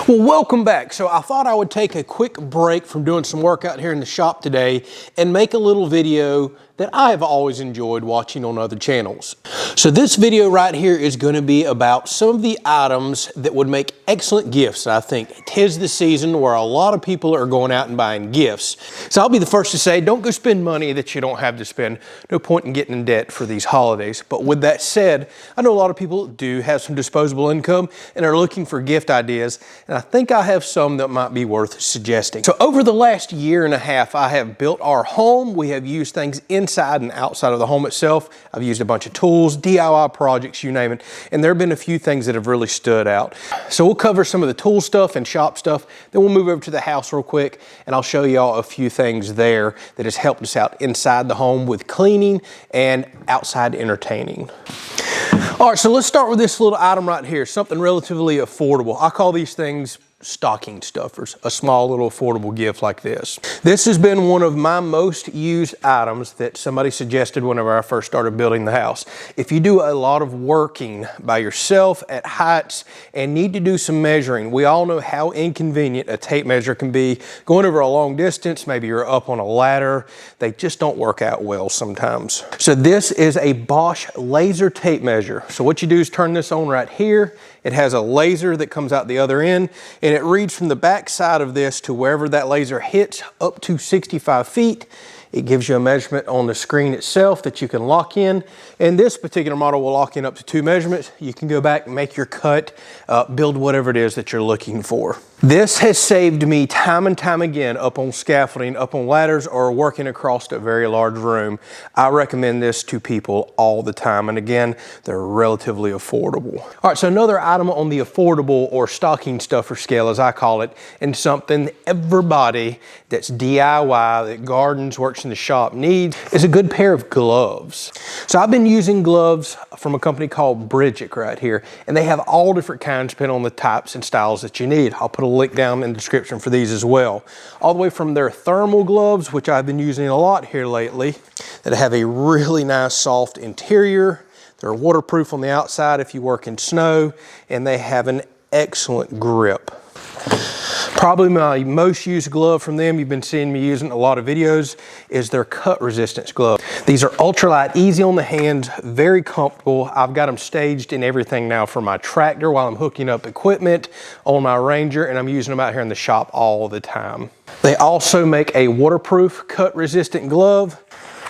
Well, welcome back. So I thought I would take a quick break from doing some work out here in the shop today and make a little video that I have always enjoyed watching on other channels. So this video right here is going to be about some of the items that would make excellent gifts. I think 'tis the season where a lot of people are going out and buying gifts. So I'll be the first to say, don't go spend money that you don't have to spend. No point in getting in debt for these holidays. But with that said, I know a lot of people do have some disposable income and are looking for gift ideas. And I think I have some that might be worth suggesting. So over the last year and a half, I have built our home. We have used things inside and outside of the home itself. I've used a bunch of tools, DIY projects, you name it. And there have been a few things that have really stood out. So we'll cover some of the tool stuff and shop stuff. Then we'll move over to the house real quick and I'll show y'all a few things there that has helped us out inside the home with cleaning and outside entertaining. All right, so let's start with this little item right here, something relatively affordable. I call these things stocking stuffers, a small little affordable gift like this. This has been one of my most used items that somebody suggested whenever I first started building the house. If you do a lot of working by yourself at heights and need to do some measuring, we all know how inconvenient a tape measure can be. Going over a long distance, maybe you're up on a ladder, they just don't work out well sometimes. So this is a Bosch laser tape measure. So what you do is turn this on right here. It has a laser that comes out the other end, and it reads from the back side of this to wherever that laser hits, up to 65 feet. It gives you a measurement on the screen itself that you can lock in. And this particular model will lock in up to 2 measurements. You can go back and make your cut, build whatever it is that you're looking for. This has saved me time and time again up on scaffolding, up on ladders, or working across a very large room. I recommend this to people all the time. And again, they're relatively affordable. All right, so another item on the affordable or stocking stuffer scale, as I call it, and something everybody that's DIY, that gardens, works in the shop needs, is a good pair of gloves. So I've been using gloves from a company called Bridget right here, and they have all different kinds depending on the types and styles that you need. I'll put a link down in the description for these as well. All the way from their thermal gloves, which I've been using a lot here lately, that have a really nice soft interior. They're waterproof on the outside if you work in snow, and they have an excellent grip. Probably my most used glove from them, you've been seeing me using a lot of videos, is their cut resistance glove. These are ultralight, easy on the hands, very comfortable. I've got them staged in everything now for my tractor while I'm hooking up equipment on my Ranger, and I'm using them out here in the shop all the time. They also make a waterproof, cut resistant glove,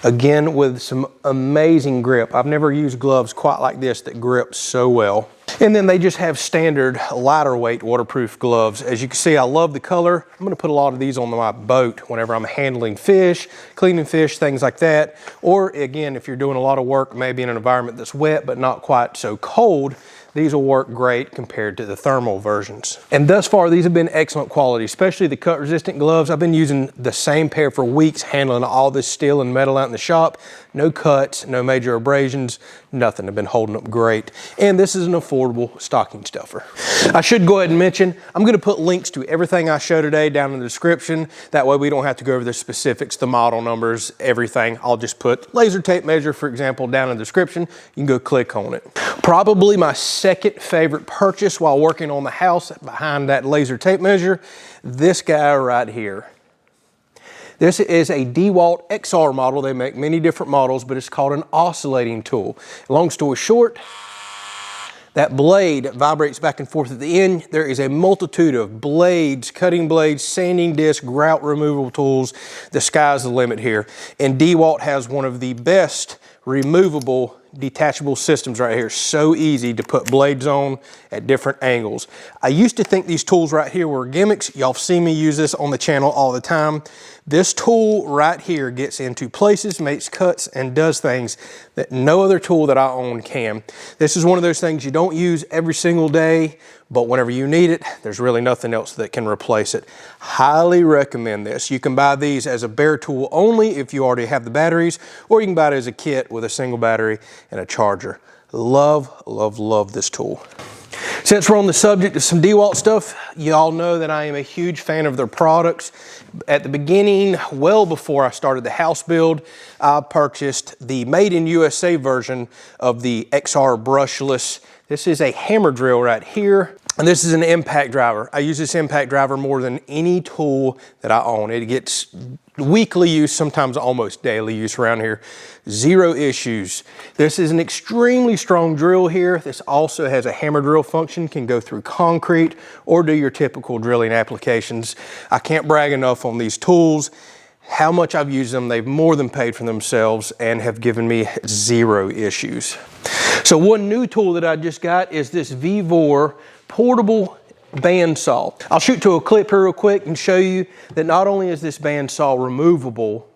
again with some amazing grip. I've never used gloves quite like this that grip so well. And then they just have standard lighter weight waterproof gloves. As you can see, I love the color. I'm gonna put a lot of these on my boat whenever I'm handling fish, cleaning fish, things like that. Or again, if you're doing a lot of work, maybe in an environment that's wet but not quite so cold, these will work great compared to the thermal versions. And thus far, these have been excellent quality, especially the cut resistant gloves. I've been using the same pair for weeks, handling all this steel and metal out in the shop. No cuts, no major abrasions, nothing. They've been holding up great. And this is an affordable stocking stuffer. I should go ahead and mention, I'm gonna put links to everything I show today down in the description. That way we don't have to go over the specifics, the model numbers, everything. I'll just put laser tape measure, for example, down in the description. You can go click on it. Probably my second favorite purchase while working on the house behind that laser tape measure, this guy right here. This is a DeWalt XR model. They make many different models, but it's called an oscillating tool. Long story short, that blade vibrates back and forth at the end. There is a multitude of blades, cutting blades, sanding disc, grout removal tools. The sky's the limit here. And DeWalt has one of the best removable detachable systems right here. So easy to put blades on at different angles. I used to think these tools right here were gimmicks. Y'all see me use this on the channel all the time. This tool right here gets into places, makes cuts, and does things that no other tool that I own can. This is one of those things you don't use every single day, but whenever you need it, there's really nothing else that can replace it. Highly recommend this. You can buy these as a bare tool only if you already have the batteries, or you can buy it as a kit with a single battery and a charger. Love, love, love this tool. Since we're on the subject of some DeWalt stuff, you all know that I am a huge fan of their products. At the beginning, well before I started the house build, I purchased the Made in USA version of the XR brushless. This is a hammer drill right here. And this is an impact driver. I use this impact driver more than any tool that I own. It gets weekly use, sometimes almost daily use around here. Zero issues. This is an extremely strong drill here. This also has a hammer drill function, can go through concrete or do your typical drilling applications. I can't brag enough on these tools. How much I've used them, they've more than paid for themselves and have given me zero issues. So one new tool that I just got is this Vivore portable bandsaw. I'll shoot to a clip here real quick and show you that not only is this bandsaw removable,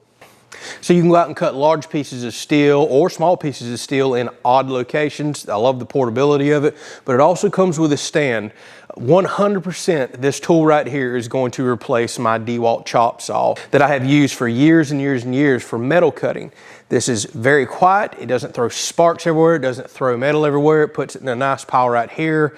so you can go out and cut large pieces of steel or small pieces of steel in odd locations. I love the portability of it, but it also comes with a stand. 100% this tool right here is going to replace my DeWalt chop saw that I have used for years and years and years for metal cutting. This is very quiet. It doesn't throw sparks everywhere. It doesn't throw metal everywhere. It puts it in a nice pile right here.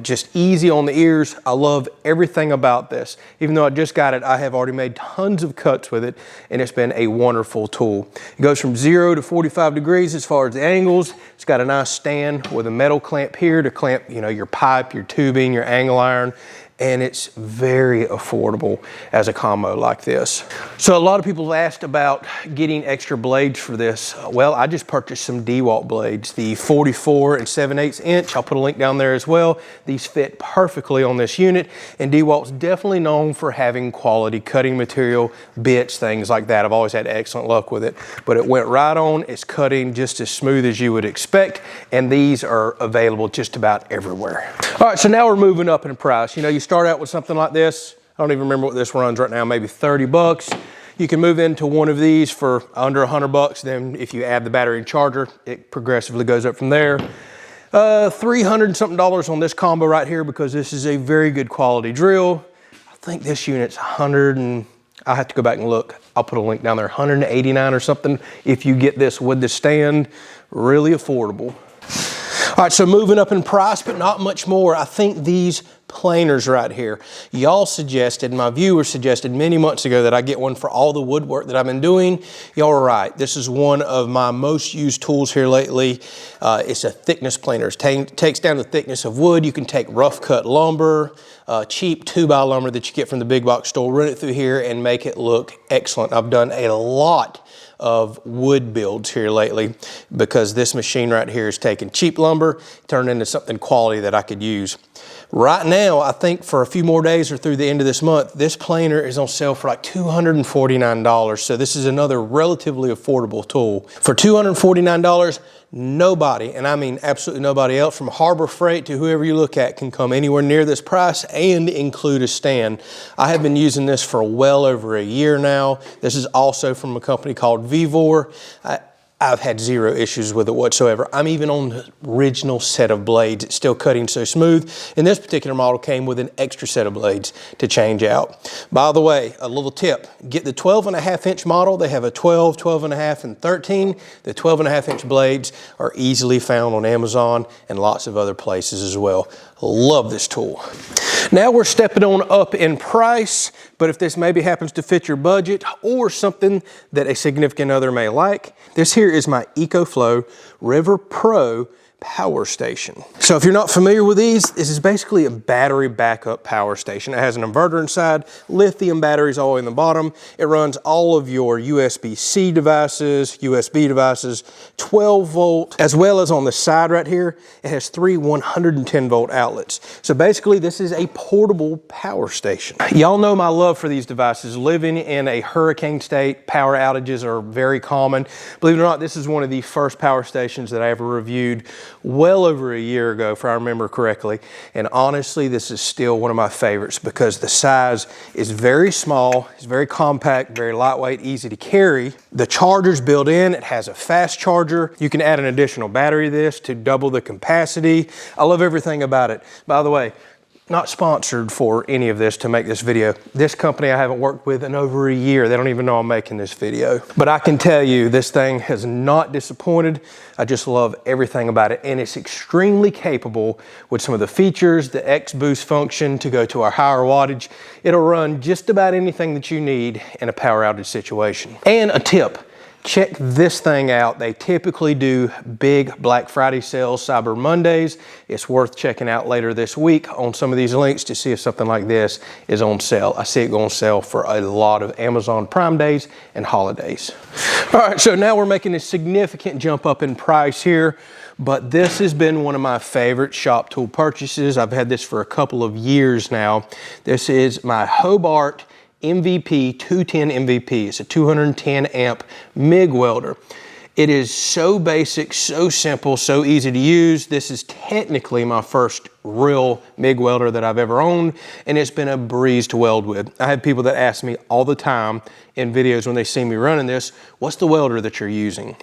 Just easy on the ears. I love everything about this. Even though I just got it, I have already made tons of cuts with it, and it's been a wonderful tool. It goes from 0 to 45 degrees as far as the angles. It's got a nice stand with a metal clamp here to clamp, you know, your pipe, your tubing, your angle iron. And it's very affordable as a combo like this. So a lot of people have asked about getting extra blades for this. Well, I just purchased some DeWalt blades, the 44 and 7/8 inch. I'll put a link down there as well. These fit perfectly on this unit, and DeWalt's definitely known for having quality cutting material, bits, things like that. I've always had excellent luck with it, but it went right on. It's cutting just as smooth as you would expect, and these are available just about everywhere. All right, so now we're moving up in price. You know, you start out with something like this. I don't even remember what this runs right now, maybe 30 bucks. You can move into one of these for under 100 bucks. Then if you add the battery and charger, it progressively goes up from there. $300 and something on this combo right here because this is a very good quality drill. I think this unit's 100 and I'll have to go back and look. I'll put a link down there, 189 or something. If you get this with the stand, really affordable. All right, so moving up in price, but not much more. I think these planers right here, y'all suggested, my viewers suggested many months ago that I get one for all the woodwork that I've been doing. Y'all are right. This is one of my most used tools here lately. It's a thickness planer. It takes down the thickness of wood. You can take rough cut lumber, cheap 2x lumber that you get from the big box store, run it through here and make it look excellent. I've done a lot of wood builds here lately because this machine right here is taking cheap lumber, turned into something quality that I could use. Right now, I think for a few more days or through the end of this month, this planer is on sale for like $249. So this is another relatively affordable tool. For $249, nobody, and I mean absolutely nobody else, from Harbor Freight to whoever you look at, can come anywhere near this price and include a stand. I have been using this for well over a year now. This is also from a company called Vivore. I've had zero issues with it whatsoever. I'm even on the original set of blades. It's still cutting so smooth. And this particular model came with an extra set of blades to change out. By the way, a little tip, get the 12.5 inch model. They have a 12, 12.5, and 13. The 12.5 inch blades are easily found on Amazon and lots of other places as well. Love this tool. Now we're stepping on up in price, but if this maybe happens to fit your budget or something that a significant other may like, this here is my EcoFlow River Pro power station. So if you're not familiar with these, this is basically a battery backup power station. It has an inverter inside, lithium batteries all in the bottom. It runs all of your USB-C devices, USB devices, 12 volt, as well as on the side right here, it has 3 110 volt outlets. So basically this is a portable power station. Y'all know my love for these devices. Living in a hurricane state, power outages are very common. Believe it or not, this is one of the first power stations that I ever reviewed well over a year ago, if I remember correctly. And honestly, this is still one of my favorites because the size is very small, it's very compact, very lightweight, easy to carry. The charger's built in, it has a fast charger. You can add an additional battery to this to double the capacity. I love everything about it. By the way, not sponsored for any of this to make this video. This company I haven't worked with in over a year. They don't even know I'm making this video. But I can tell you this thing has not disappointed. I just love everything about it. And it's extremely capable with some of the features, the X boost function to go to our higher wattage. It'll run just about anything that you need in a power outage situation. And a tip, check this thing out. They typically do big Black Friday sales, Cyber Mondays. It's worth checking out later this week on some of these links to see if something like this is on sale. I see it go on sale for a lot of Amazon Prime days and holidays. All right, so now we're making a significant jump up in price here, but this has been one of my favorite shop tool purchases. I've had this for a couple of years now. This is my Hobart MVP 210 MVP. It's a 210 amp MIG welder. It is so basic, so simple, so easy to use. This is technically my first real MIG welder that I've ever owned, and it's been a breeze to weld with. I have people that ask me all the time in videos when they see me running this, what's the welder that you're using?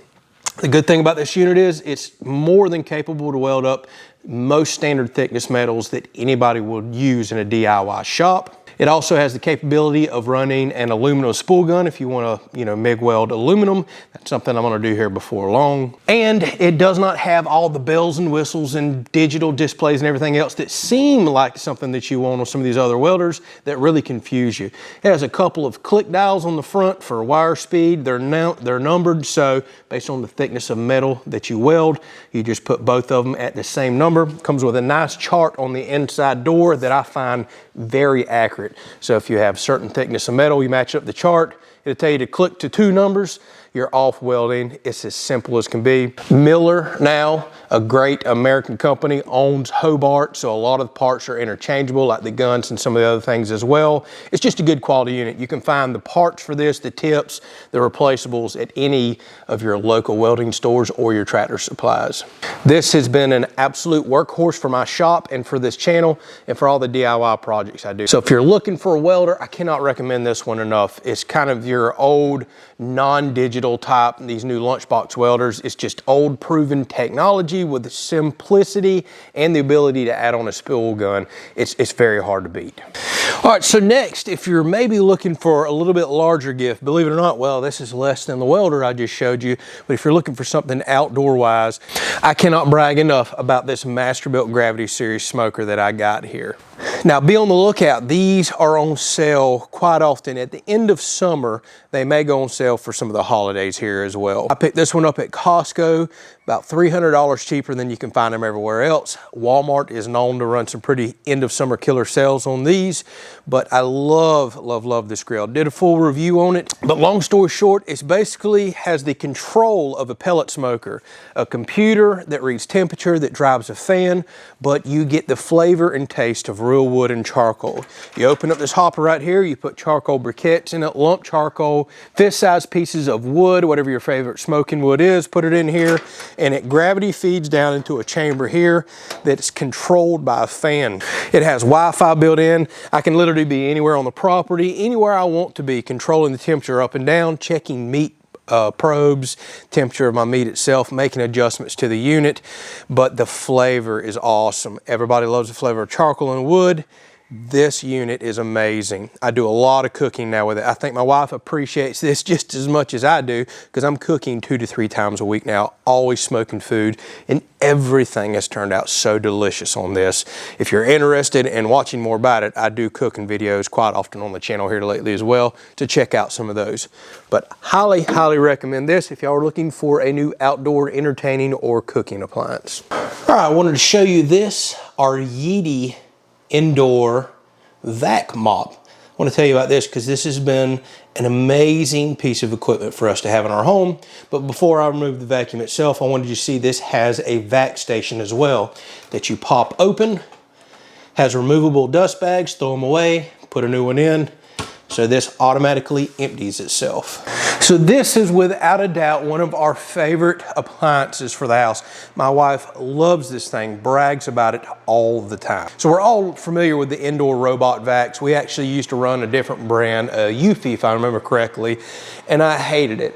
The good thing about this unit is it's more than capable to weld up most standard thickness metals that anybody would use in a DIY shop. It also has the capability of running an aluminum spool gun if you want to, MIG weld aluminum. That's something I'm going to do here before long. And it does not have all the bells and whistles and digital displays and everything else that seem like something that you want on some of these other welders that really confuse you. It has a couple of click dials on the front for wire speed. They're numbered, so based on the thickness of metal that you weld, you just put both of them at the same number. Comes with a nice chart on the inside door that I find very accurate. So if you have certain thickness of metal, you match up the chart, it'll tell you to click to 2 numbers, you're off welding. It's as simple as can be. Miller now, a great American company, owns Hobart, so a lot of the parts are interchangeable, like the guns and some of the other things as well. It's just a good quality unit. You can find the parts for this, the tips, the replaceables at any of your local welding stores or your Tractor Supplies. This has been an absolute workhorse for my shop and for this channel and for all the DIY projects I do. So if you're looking for a welder, I cannot recommend this one enough. It's kind of your old non-digital type, these new lunchbox welders. It's just old proven technology with simplicity and the ability to add on a spool gun. It's very hard to beat. All right, so next, if you're maybe looking for a little bit larger gift, believe it or not, well, this is less than the welder I just showed you, but if you're looking for something outdoor wise, I cannot brag enough about this Masterbuilt Gravity Series smoker that I got here. Now, be on the lookout. These are on sale quite often. At the end of summer, they may go on sale for some of the holidays here as well. I picked this one up at Costco, about $300 cheaper than you can find them everywhere else. Walmart is known to run some pretty end of summer killer sales on these, but I love this grill. Did a full review on it, but long story short, it basically has the control of a pellet smoker, a computer that reads temperature, that drives a fan, but you get the flavor and taste of real wood and charcoal. You open up this hopper right here, you put charcoal briquettes in it, lump charcoal, fist-sized pieces of wood, whatever your favorite smoking wood is, put it in here, and it gravity feeds down into a chamber here that's controlled by a fan. It has Wi-Fi built in. I can literally be anywhere on the property, anywhere I want to be, controlling the temperature up and down, checking meat probes, temperature of my meat itself, making adjustments to the unit, but the flavor is awesome. Everybody loves the flavor of charcoal and wood. This unit is amazing. I do a lot of cooking now with it. I think my wife appreciates this just as much as I do because I'm cooking 2 to 3 times a week now, always smoking food, and everything has turned out so delicious on this. If you're interested in watching more about it, I do cooking videos quite often on the channel here lately as well, to check out some of those. But highly recommend this if y'all are looking for a new outdoor entertaining or cooking appliance. All right, I wanted to show you this, our Yeti indoor vac mop. I want to tell you about this because this has been an amazing piece of equipment for us to have in our home. But before I remove the vacuum itself, I wanted you to see this has a Vac Station as well that you pop open, has removable dust bags, throw them away, put a new one in. So this automatically empties itself. So this is without a doubt one of our favorite appliances for the house. My wife loves this thing, brags about it all the time. So we're all familiar with the indoor robot vacs. We actually used to run a different brand, Eufy if I remember correctly, and I hated it.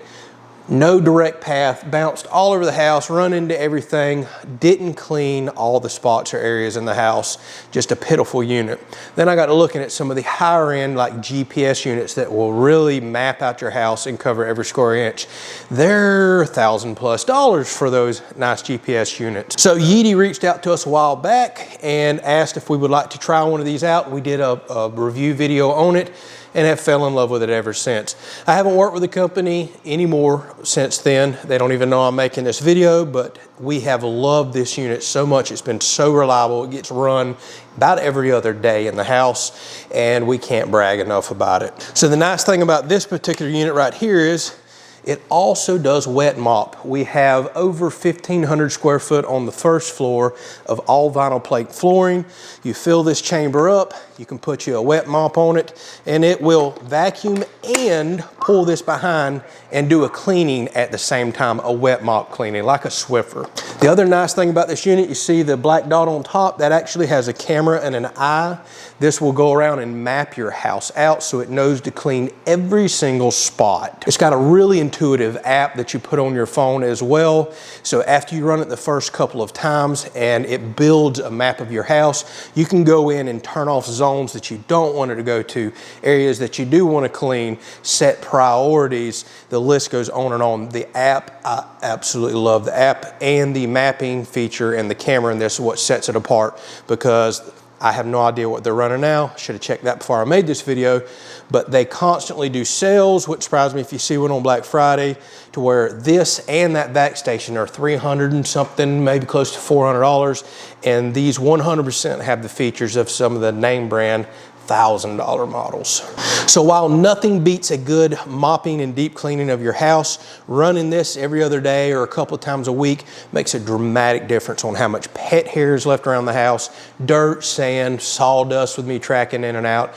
No direct path, bounced all over the house, run into everything, didn't clean all the spots or areas in the house, just a pitiful unit. Then I got to looking at some of the higher end like GPS units that will really map out your house and cover every square inch. They're $1,000+ for those nice GPS units. So Yeti reached out to us a while back and asked if we would like to try one of these out. We did a review video on it and have fell in love with it ever since. I haven't worked with the company anymore since then. They don't even know I'm making this video, but we have loved this unit so much. It's been so reliable. It gets run about every other day in the house, and we can't brag enough about it. So the nice thing about this particular unit right here is it also does wet mop. We have over 1,500 square foot on the first floor of all vinyl plank flooring. You fill this chamber up, you can put you a wet mop on it, and it will vacuum and pull this behind and do a cleaning at the same time, a wet mop cleaning, like a Swiffer. The other nice thing about this unit, you see the black dot on top, that actually has a camera and an eye. This will go around and map your house out so it knows to clean every single spot. It's got a really intuitive app that you put on your phone as well. So after you run it the first couple of times and it builds a map of your house, you can go in and turn off zones that you don't want it to go to, areas that you do want to clean, set priorities. The list goes on and on. The app, I absolutely love the app, and the mapping feature and the camera, and this is what sets it apart, because I have no idea what they're running now. Should have checked that before I made this video, but they constantly do sales, which surprised me if you see one on Black Friday, to where this and that Vac Station are 300 and something, maybe close to $400, and these 100% have the features of some of the name brand $1,000 models. So while nothing beats a good mopping and deep cleaning of your house, running this every other day or a couple of times a week makes a dramatic difference on how much pet hair is left around the house, dirt, sand, sawdust with me tracking in and out.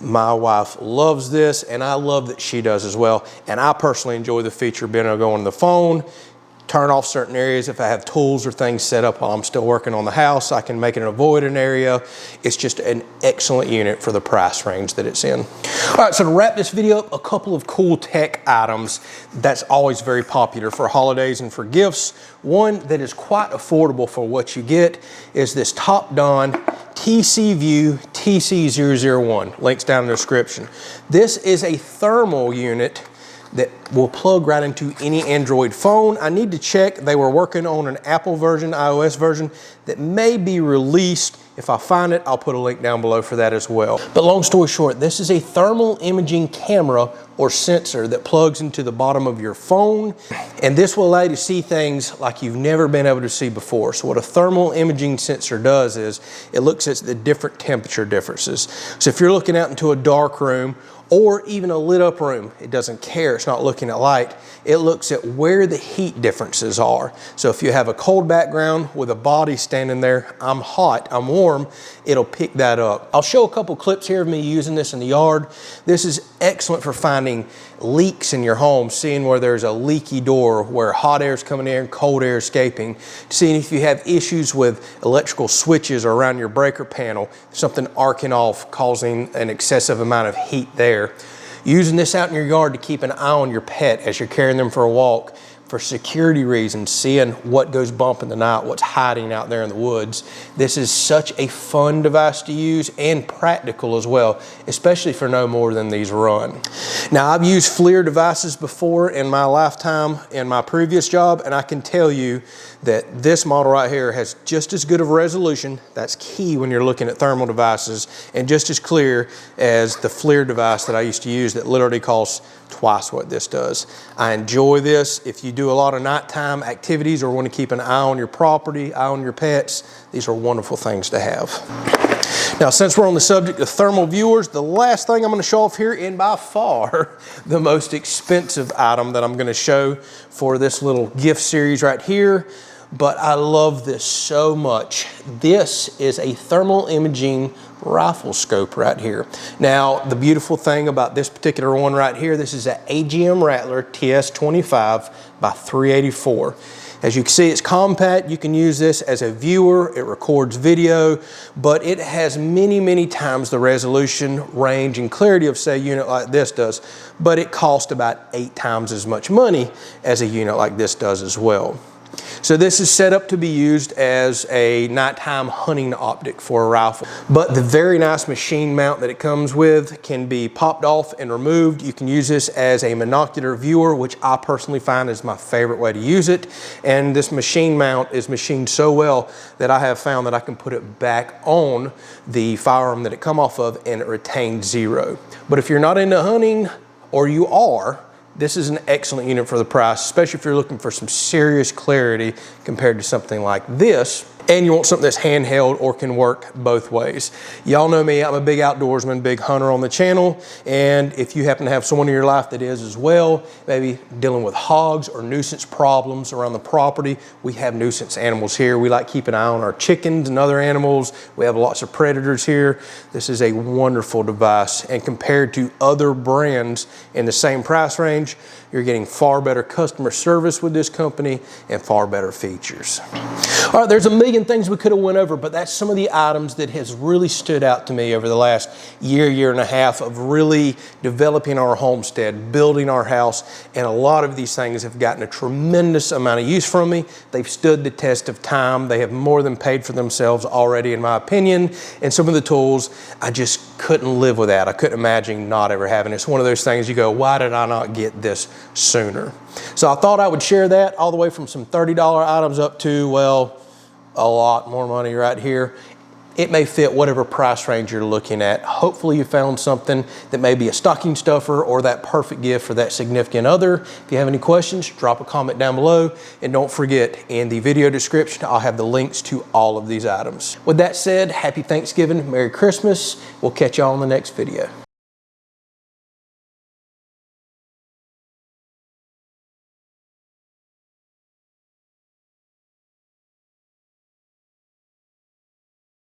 My wife loves this, and I love that she does as well. And I personally enjoy the feature of being able to go on the phone, turn off certain areas. If I have tools or things set up while I'm still working on the house, I can make it an avoidant area. It's just an excellent unit for the price range that it's in. All right, so to wrap this video up, a couple of cool tech items that's always very popular for holidays and for gifts. One that is quite affordable for what you get is this Top-Don TC View TC001. Links down in the description. This is a thermal unit that will plug right into any Android phone. I need to check. They were working on an Apple version, iOS version, that may be released. If I find it, I'll put a link down below for that as well. But long story short, this is a thermal imaging camera or sensor that plugs into the bottom of your phone, and this will allow you to see things like you've never been able to see before. So what a thermal imaging sensor does is it looks at the different temperature differences. So if you're looking out into a dark room or even a lit up room, it doesn't care, it's not looking at light. It looks at where the heat differences are. So if you have a cold background with a body standing there, I'm hot, I'm warm, it'll pick that up. I'll show a couple clips here of me using this in the yard. This is excellent for finding leaks in your home, seeing where there's a leaky door, where hot air is coming in, cold air escaping, seeing if you have issues with electrical switches or around your breaker panel, something arcing off, causing an excessive amount of heat there. Using this out in your yard to keep an eye on your pet as you're carrying them for a walk, for security reasons, seeing what goes bump in the night, what's hiding out there in the woods. This is such a fun device to use and practical as well, especially for no more than these run. Now, I've used FLIR devices before in my lifetime in my previous job, and I can tell you that this model right here has just as good of a resolution. That's key when you're looking at thermal devices, and just as clear as the FLIR device that I used to use that literally costs twice what this does. I enjoy this. If you do a lot of nighttime activities or want to keep an eye on your property, eye on your pets, these are wonderful things to have. Now, since we're on the subject of thermal viewers, the last thing I'm going to show off here, and by far the most expensive item that I'm going to show for this little gift series right here, but I love this so much. This is a thermal imaging rifle scope right here. Now, the beautiful thing about this particular one right here, this is an AGM Rattler TS25 by 384. As you can see, it's compact. You can use this as a viewer. It records video, but it has many, many times the resolution, range, and clarity of, say, a unit like this does, but it costs about 8 times as much money as a unit like this does as well. So this is set up to be used as a nighttime hunting optic for a rifle. But the very nice machine mount that it comes with can be popped off and removed. You can use this as a monocular viewer, which I personally find is my favorite way to use it. And this machine mount is machined so well that I have found that I can put it back on the firearm that it come off of and it retains zero. But if you're not into hunting, or you are, this is an excellent unit for the price, especially if you're looking for some serious clarity compared to something like this, and you want something that's handheld or can work both ways. Y'all know me, I'm a big outdoorsman, big hunter on the channel, and if you happen to have someone in your life that is as well, maybe dealing with hogs or nuisance problems around the property, we have nuisance animals here. We like to keep an eye on our chickens and other animals. We have lots of predators here. This is a wonderful device, and compared to other brands in the same price range, you're getting far better customer service with this company and far better features. All right, there's a million things we could have went over, but that's some of the items that has really stood out to me over the last year and a half of really developing our homestead, building our house, and a lot of these things have gotten a tremendous amount of use from me. They've stood the test of time. They have more than paid for themselves already, in my opinion, and some of the tools I just couldn't live without. I couldn't imagine not ever having it. It's one of those things you go, why did I not get this sooner? So I thought I would share that, all the way from some $30 items up to, well, a lot more money right here. It may fit whatever price range you're looking at. Hopefully you found something that may be a stocking stuffer or that perfect gift for that significant other. If you have any questions, drop a comment down below. And don't forget, in the video description, I'll have the links to all of these items. With that said, happy Thanksgiving, Merry Christmas. We'll catch y'all in the next video.